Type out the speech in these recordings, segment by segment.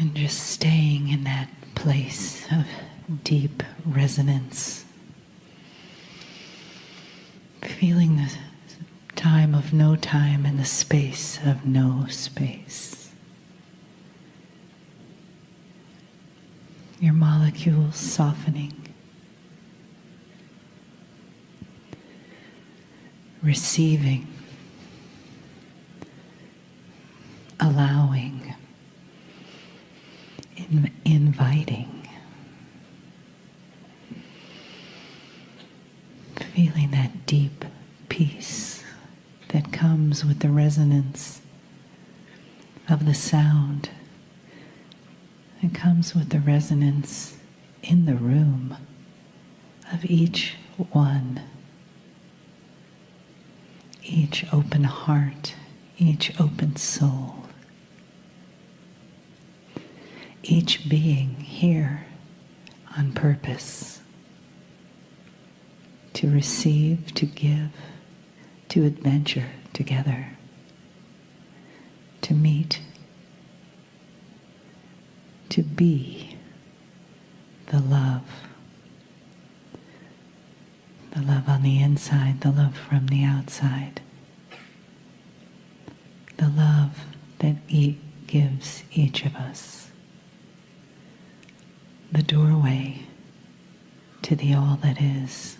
And just staying in that place of deep resonance. Feeling the time of no time and the space of no space. Your molecules softening. Receiving. Allowing. Inviting. Feeling that deep peace that comes with the resonance of the sound. It comes with the resonance in the room of each one. Each open heart, each open soul. Each being here on purpose. To receive, to give, to adventure together. To meet, to be the love. The love on the inside, the love from the outside. The love that gives each of us. The doorway to the all that is.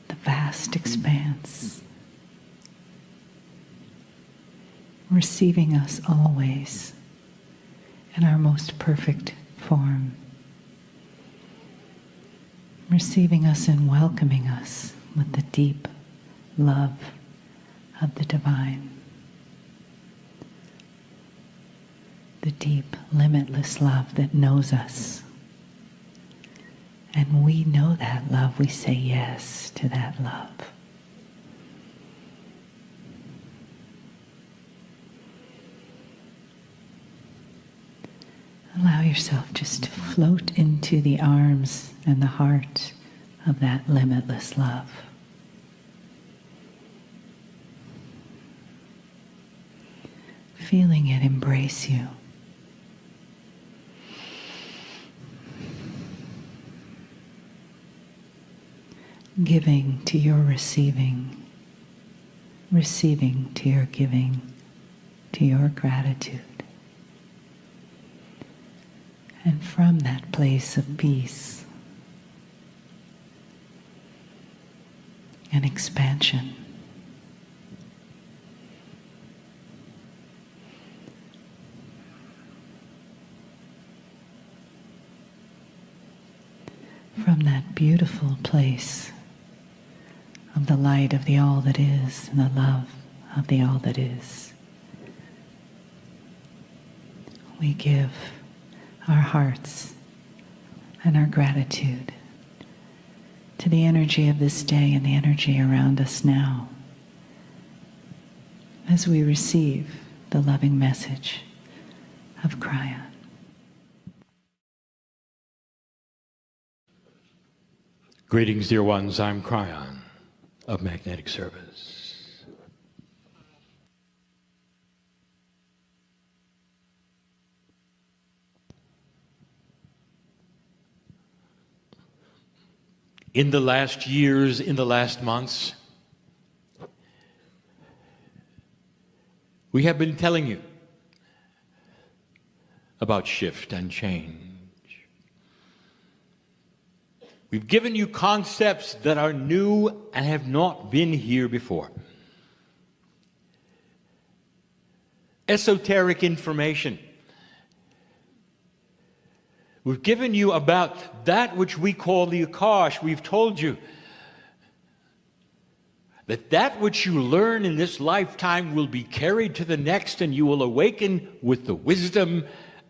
The vast expanse. Receiving us always in our most perfect form. Receiving us and welcoming us with the deep love of the divine. The deep, limitless love that knows us. And we know that love. We say yes to that love. Allow yourself just to float into the arms and the heart of that limitless love. Feeling it embrace you. Giving to your receiving, receiving to your giving, to your gratitude. And from that place of peace and expansion, from that beautiful place of the light of the all that is and the love of the all that is, we give our hearts and our gratitude to the energy of this day and the energy around us now as we receive the loving message of Kryon. Greetings, dear ones. I'm Kryon of Magnetic Service. In the last years, in the last months, we have been telling you about shift and change. We've given you concepts that are new and have not been here before. Esoteric information. We've given you about that which we call the Akash. We've told you that that which you learn in this lifetime will be carried to the next, and you will awaken with the wisdom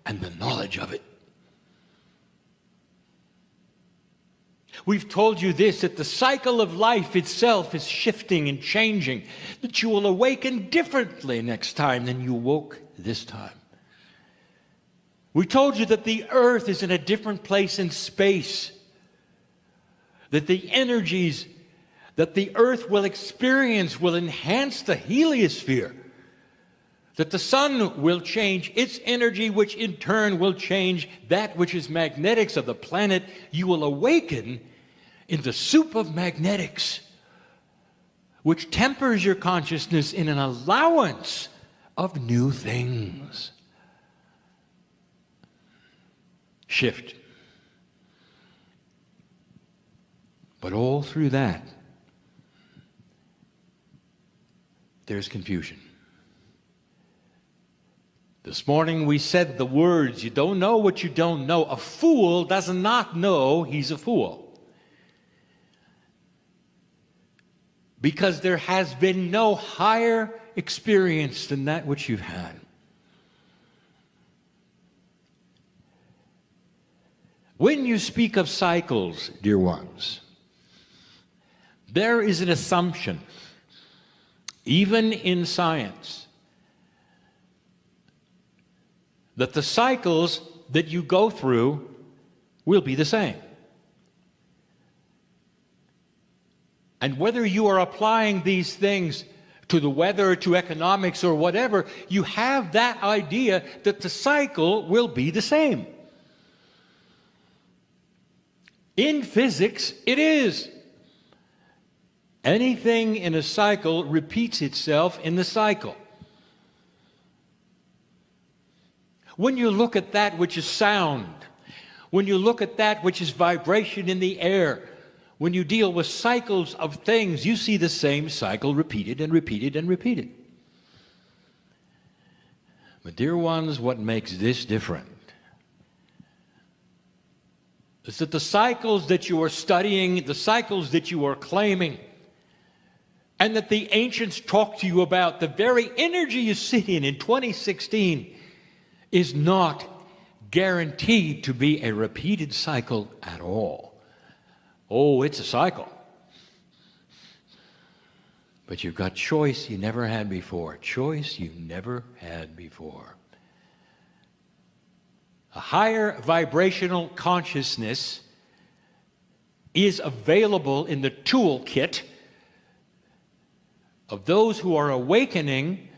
and the knowledge of it. We've told you this, that the cycle of life itself is shifting and changing, that you will awaken differently next time than you woke this time. We told you that the earth is in a different place in space, that the energies that the earth will experience will enhance the heliosphere, that the sun will change its energy, which in turn will change that which is magnetics of the planet. You will awaken in the soup of magnetics, which tempers your consciousness in an allowance of new things. Shift. But all through that, there's confusion. This morning we said the words, you don't know what you don't know. A fool does not know he's a fool. Because there has been no higher experience than that which you've had. When you speak of cycles, dear ones, there is an assumption, even in science, that the cycles that you go through will be the same. And whether you are applying these things to the weather, to economics, or whatever, you have that idea that the cycle will be the same. In physics, it is. Anything in a cycle repeats itself in the cycle. When you look at that which is sound, when you look at that which is vibration in the air, when you deal with cycles of things, you see the same cycle repeated and repeated and repeated. But dear ones, what makes this different is that the cycles that you are studying, the cycles that you are claiming, and that the ancients talk to you about, the very energy you sit in 2016, is not guaranteed to be a repeated cycle at all. Oh, it's a cycle. But you've got choice you never had before. Choice you never had before. A higher vibrational consciousness is available in the toolkit of those who are awakening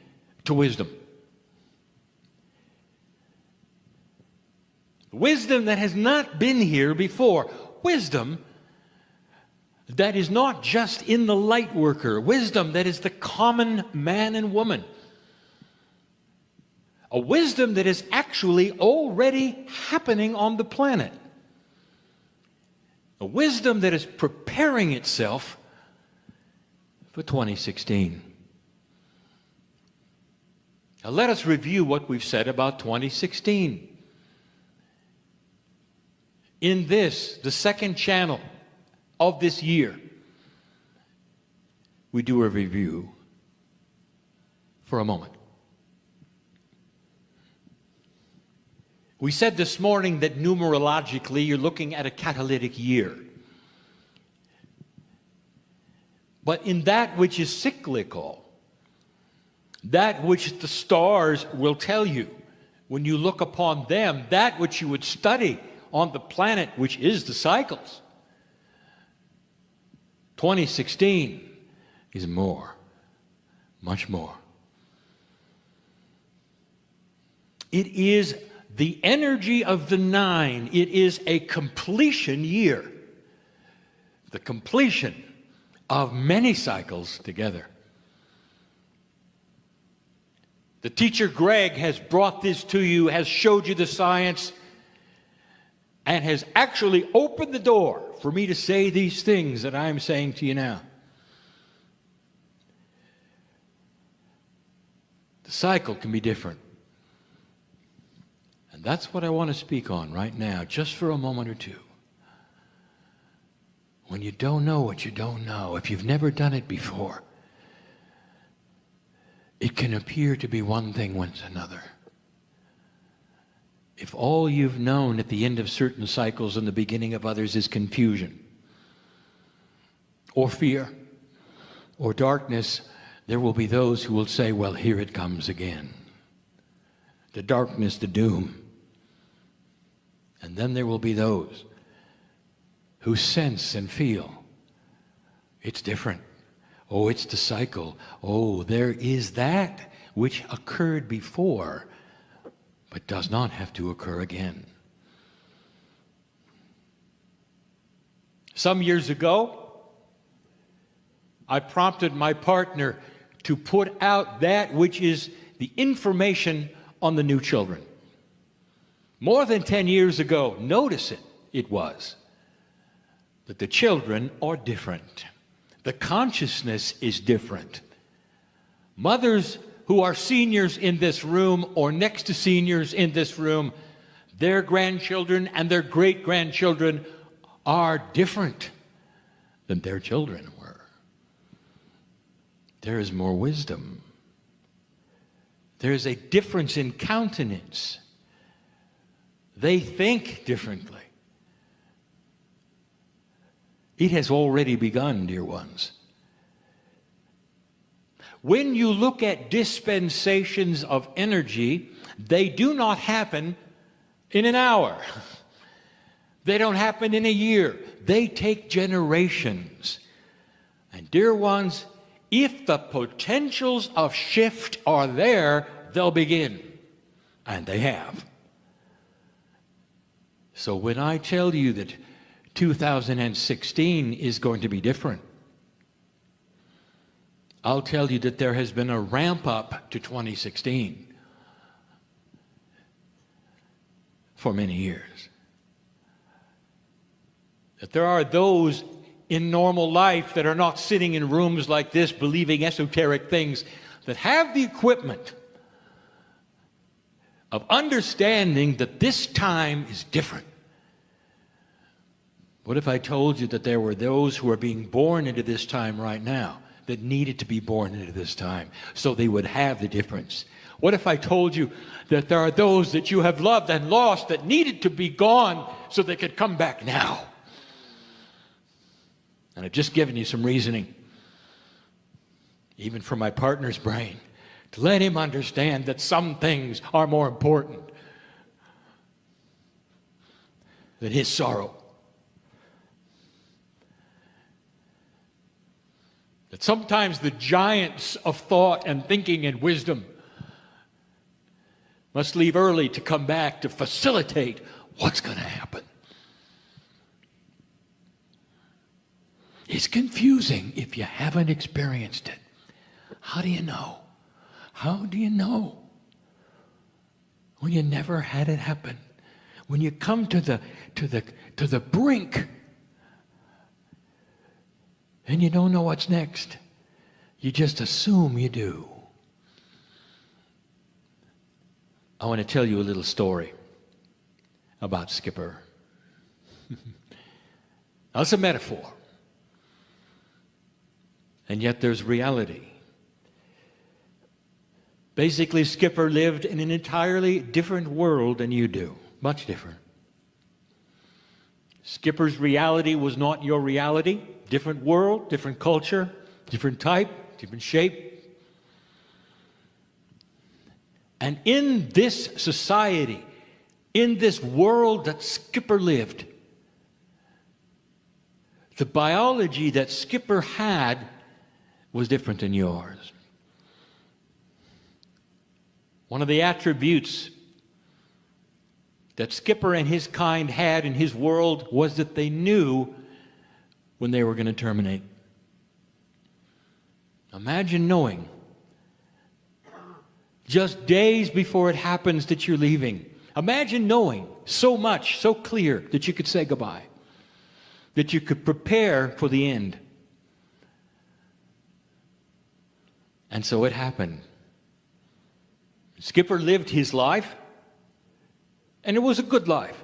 to wisdom. Wisdom that has not been here before. Wisdom that is not just in the light worker. Wisdom that is the common man and woman. A wisdom that is actually already happening on the planet. A wisdom that is preparing itself for 2016. Now let us review what we've said about 2016. In this, the second channel of this year, we do a review for a moment. We said this morning that numerologically you're looking at a catalytic year. But in that which is cyclical, that which the stars will tell you, when you look upon them, that which you would study on the planet, which is the cycles, 2016 is more, much more. It is the energy of the 9. It is a completion year. The completion of many cycles together. The teacher Greg has brought this to you, has showed you the science, and has actually opened the door for me to say these things that I'm saying to you now. The cycle can be different. And that's what I want to speak on right now, just for a moment or two. When you don't know what you don't know, if you've never done it before, it can appear to be one thing when it's another. If all you've known at the end of certain cycles and the beginning of others is confusion, or fear, or darkness, there will be those who will say, well, here it comes again. The darkness, the doom. And then there will be those who sense and feel it's different. Oh, it's the cycle. Oh, there is that which occurred before, but does not have to occur again. Some years ago, I prompted my partner to put out that which is the information on the new children. More than 10 years ago, notice it was that the children are different. The consciousness is different. Mothers who are seniors in this room or next to seniors in this room, their grandchildren and their great-grandchildren are different than their children were. There is more wisdom. There is a difference in countenance. They think differently. It has already begun, dear ones. When you look at dispensations of energy, they do not happen in an hour. They don't happen in a year. They take generations. And dear ones, if the potentials of shift are there, they'll begin. And they have. So when I tell you that 2016 is going to be different, I'll tell you that there has been a ramp up to 2016 for many years. That there are those in normal life that are not sitting in rooms like this believing esoteric things, that have the equipment of understanding that this time is different. What if I told you that there were those who are being born into this time right now that needed to be born into this time so they would have the difference? What if I told you that there are those that you have loved and lost that needed to be gone so they could come back now? And I've just given you some reasoning, even from my partner's brain, to let him understand that some things are more important than his sorrow. That sometimes the giants of thought and thinking and wisdom must leave early to come back to facilitate what's going to happen. It's confusing if you haven't experienced it. How do you know? How do you know? When you never had it happen. When you come to the brink and you don't know what's next. You just assume you do. I want to tell you a little story about Skipper. That's a metaphor. And yet there's reality. Basically, Skipper lived in an entirely different world than you do. Much different. Skipper's reality was not your reality. Different world, different culture, different type, different shape. And in this society, in this world that Skipper lived, the biology that Skipper had was different than yours. One of the attributes that Skipper and his kind had in his world was that they knew when they were going to terminate. Imagine knowing just days before it happens that you're leaving. Imagine knowing so much, so clear that you could say goodbye, that you could prepare for the end. And so it happened. Skipper lived his life, and it was a good life.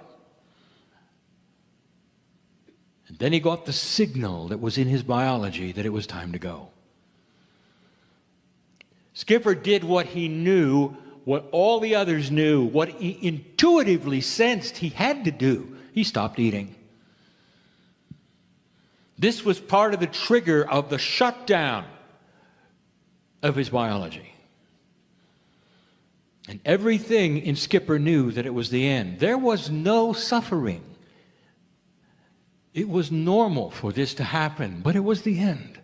And then he got the signal that was in his biology that it was time to go. Skipper did what he knew, what all the others knew, what he intuitively sensed he had to do. He stopped eating. This was part of the trigger of the shutdown of his biology. And everything in Skipper knew that it was the end. There was no suffering. It was normal for this to happen, but it was the end.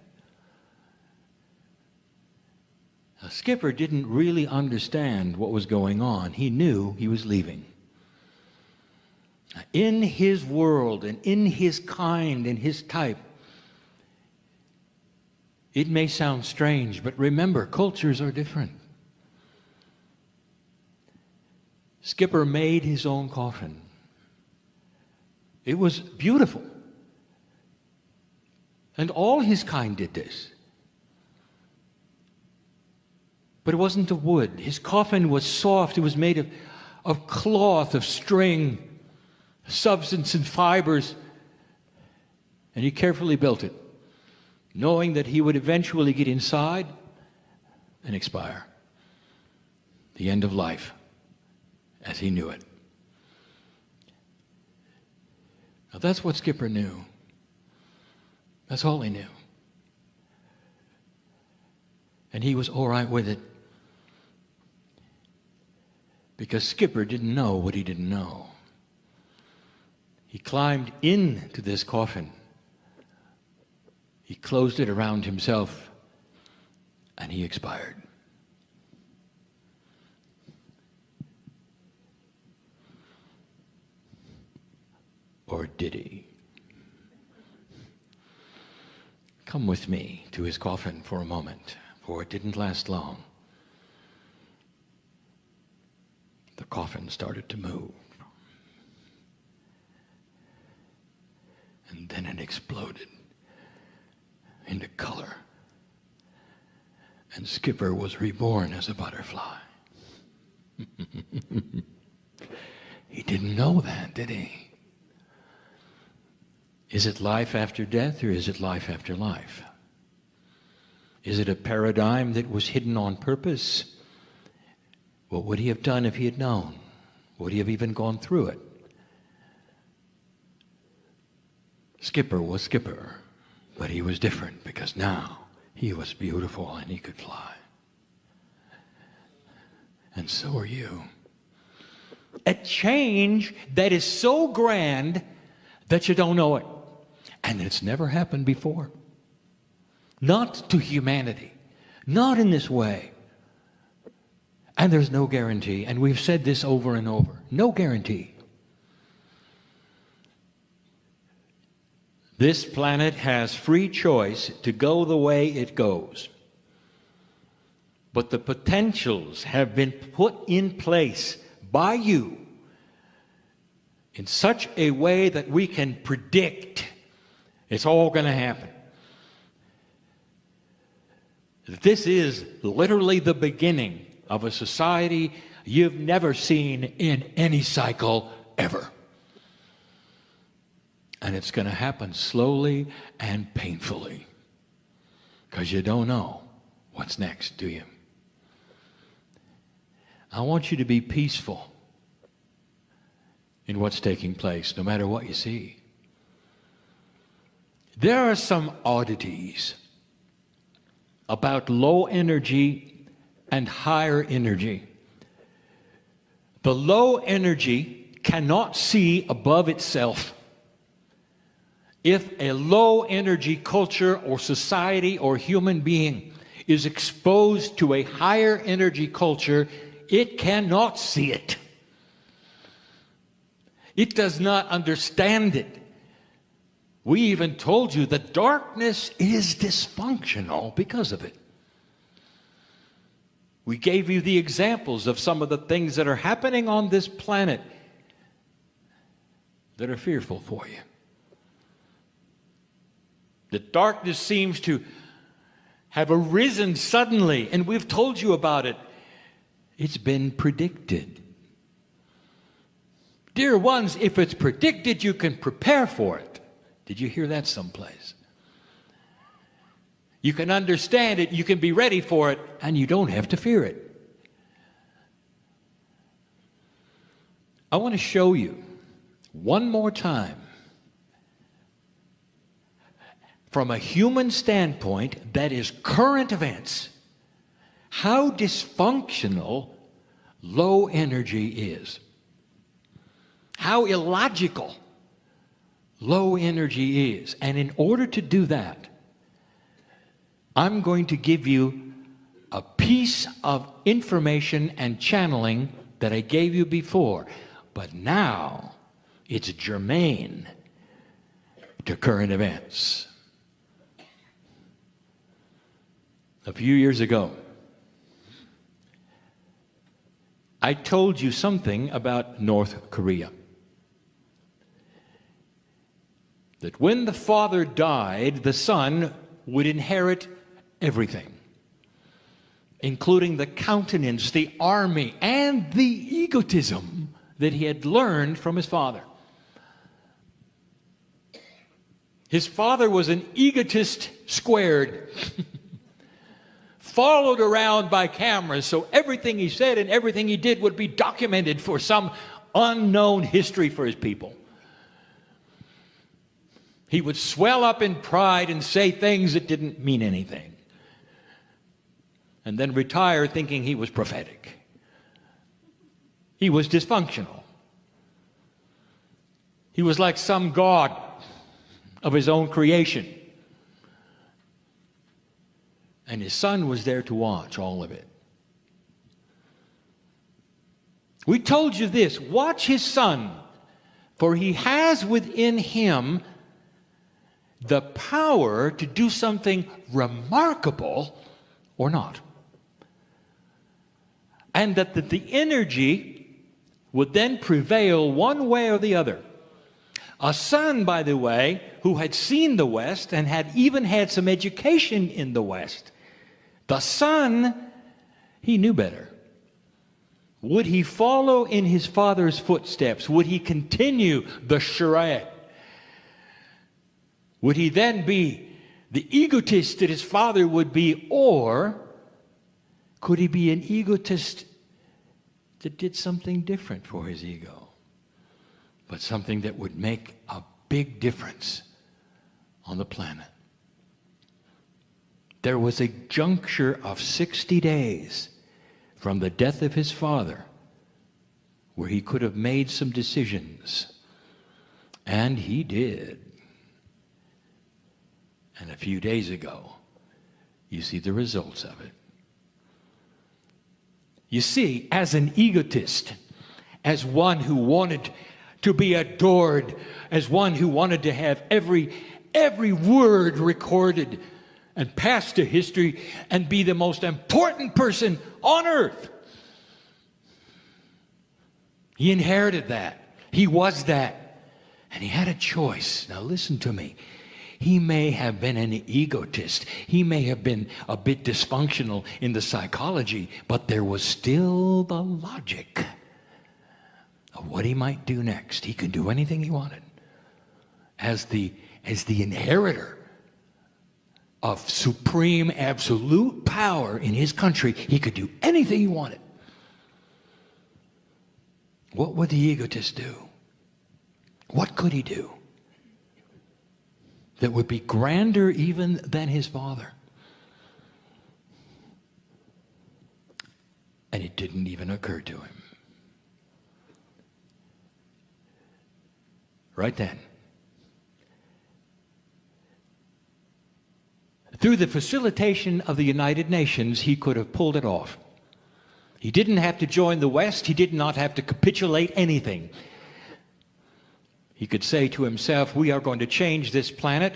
Skipper didn't really understand what was going on. He knew he was leaving. In his world and in his kind and his type, it may sound strange, but remember, cultures are different. Skipper made his own coffin. It was beautiful. And all his kind did this. But it wasn't of wood. His coffin was soft. It was made of cloth, of string, substance and fibers. And he carefully built it, knowing that he would eventually get inside and expire. The end of life, as he knew it. Now that's what Skipper knew. That's all he knew. And he was all right with it. Because Skipper didn't know what he didn't know. He climbed into this coffin. He closed it around himself, and he expired. Or did he? Come with me to his coffin for a moment, for it didn't last long. The coffin started to move. And then it exploded into color. And Skipper was reborn as a butterfly. He didn't know that, did he? Is it life after death, or is it life after life? Is it a paradigm that was hidden on purpose? What would he have done if he had known? Would he have even gone through it? Skipper was Skipper, but he was different because now he was beautiful and he could fly. And so are you. A change that is so grand that you don't know it. And it's never happened before. Not to humanity. Not in this way. And there's no guarantee. And we've said this over and over. No guarantee. This planet has free choice to go the way it goes. But the potentials have been put in place by you in such a way that we can predict it's all going to happen. This is literally the beginning of a society you've never seen in any cycle ever. And it's going to happen slowly and painfully. Because you don't know what's next, do you? I want you to be peaceful in what's taking place, no matter what you see. There are some oddities about low energy and higher energy. The low energy cannot see above itself. If a low energy culture or society or human being is exposed to a higher energy culture, it cannot see it. It does not understand it. We even told you that darkness is dysfunctional because of it. We gave you the examples of some of the things that are happening on this planet that are fearful for you. The darkness seems to have arisen suddenly, and we've told you about it. It's been predicted. Dear ones, if it's predicted, you can prepare for it. Did you hear that someplace? You can understand it, you can be ready for it, and you don't have to fear it. I want to show you one more time, from a human standpoint, that is current events, how dysfunctional low energy is. How illogical low energy is. And in order to do that, I'm going to give you a piece of information and channeling that I gave you before, but now it's germane to current events. A few years ago, I told you something about North Korea. That when the father died, the son would inherit everything, including the countenance, the army, and the egotism that he had learned from his father. His father was an egotist squared, followed around by cameras, so everything he said and everything he did would be documented for some unknown history for his people. He would swell up in pride and say things that didn't mean anything, and then retire thinking he was prophetic. He was dysfunctional. He was like some god of his own creation. And his son was there to watch all of it. We told you this: watch his son, for he has within him the power to do something remarkable or not. And that the energy would then prevail one way or the other. A son, by the way, who had seen the West and had even had some education in the West. The son, he knew better. Would he follow in his father's footsteps? Would he continue the charade? Would he then be the egotist that his father would be, or could he be an egotist that did something different for his ego, but something that would make a big difference on the planet? There was a juncture of 60 days from the death of his father where he could have made some decisions, and he did. And a few days ago, you see the results of it. You see, as an egotist, as one who wanted to be adored, as one who wanted to have every word recorded and passed to history and be the most important person on earth, he inherited that. He was that. And he had a choice. Now listen to me. He may have been an egotist. He may have been a bit dysfunctional in the psychology, but there was still the logic of what he might do next. He could do anything he wanted. As the inheritor of supreme, absolute power in his country, he could do anything he wanted. What would the egotist do? What could he do that would be grander even than his father? And it didn't even occur to him. Right then, through the facilitation of the United Nations, he could have pulled it off. He didn't have to join the West. He did not have to capitulate anything. He could say to himself, we are going to change this planet.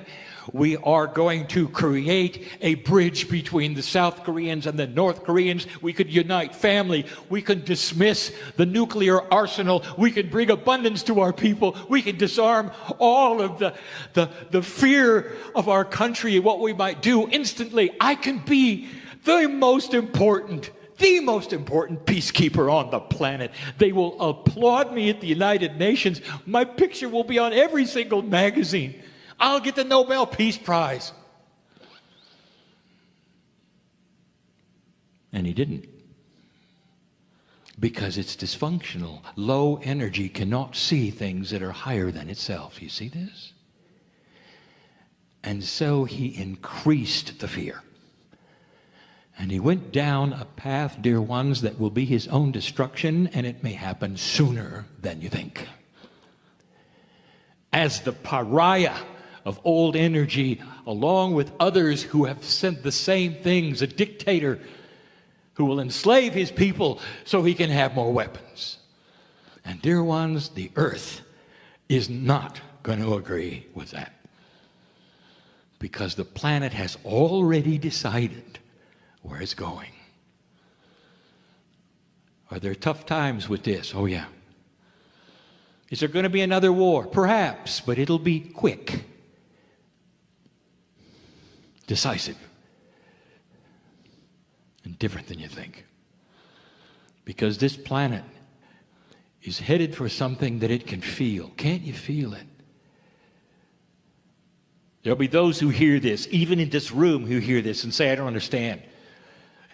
We are going to create a bridge between the South Koreans and the North Koreans. We could unite family. We could dismiss the nuclear arsenal. We could bring abundance to our people. We could disarm all of the fear of our country, what we might do instantly. I can be the most important peacekeeper on the planet. They will applaud me at the United Nations. My picture will be on every single magazine. I'll get the Nobel Peace Prize. And he didn't. Because it's dysfunctional. Low energy cannot see things that are higher than itself. You see this? And so he increased the fear. And he went down a path, dear ones, that will be his own destruction, and it may happen sooner than you think. As the pariah of old energy, along with others who have said the same things, a dictator who will enslave his people so he can have more weapons. And dear ones, the earth is not going to agree with that, because the planet has already decided where it's going. Are there tough times with this? Oh, yeah. Is there going to be another war? Perhaps, but it'll be quick, decisive, and different than you think. Because this planet is headed for something that it can feel. Can't you feel it? There'll be those who hear this, even in this room, who hear this and say, I don't understand.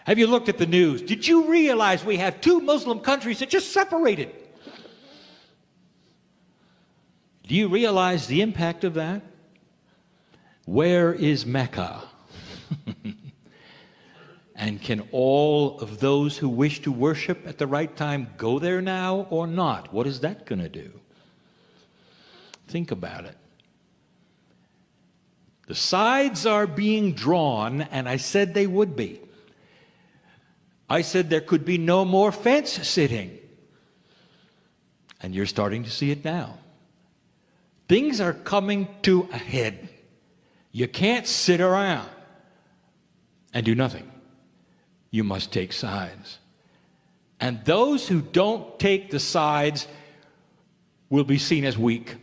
Have you looked at the news? Did you realize we have 2 Muslim countries that just separated? Do you realize the impact of that? Where is Mecca? And can all of those who wish to worship at the right time go there now or not? What is that going to do? Think about it. The sides are being drawn, and I said they would be. I said there could be no more fence sitting. And you're starting to see it now. Things are coming to a head. You can't sit around and do nothing. You must take sides. And those who don't take the sides will be seen as weak.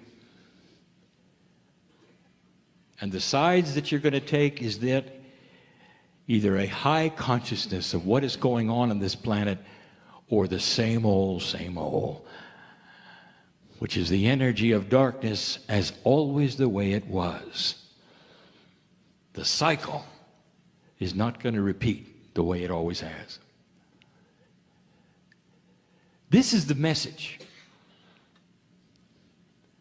And the sides that you're going to take is that either a high consciousness of what is going on this planet, or the same old, which is the energy of darkness as always the way it was. The cycle is not going to repeat the way it always has. This is the message.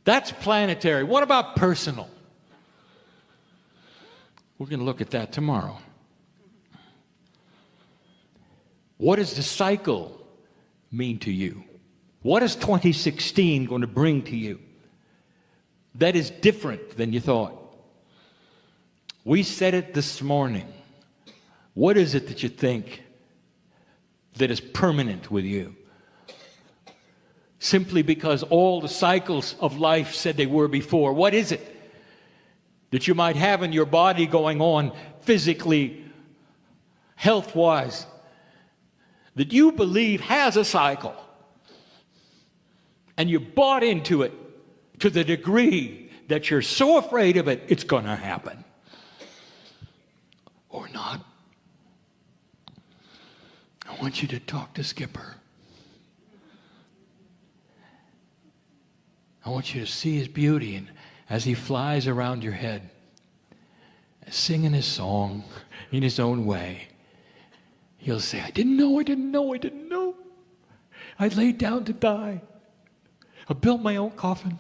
That's planetary. What about personal? We're going to look at that tomorrow. What does the cycle mean to you? What is 2016 going to bring to you that is different than you thought? We said it this morning. What is it that you think that is permanent with you? Simply because all the cycles of life said they were before. What is it that you might have in your body going on physically, health-wise, that you believe has a cycle, and you bought into it to the degree that you're so afraid of it, it's going to happen? Or not? I want you to talk to Skipper. I want you to see his beauty, and as he flies around your head, singing his song in his own way, he'll say, I didn't know. I laid down to die. I built my own coffin.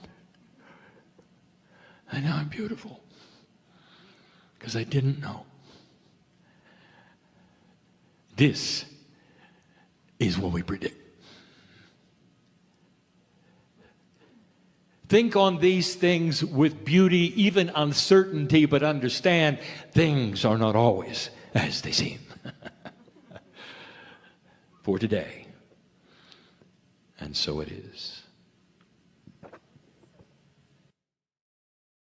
And now I'm beautiful. Because I didn't know. This is what we predict. Think on these things with beauty, even uncertainty, but understand things are not always as they seem. For today. And so it is.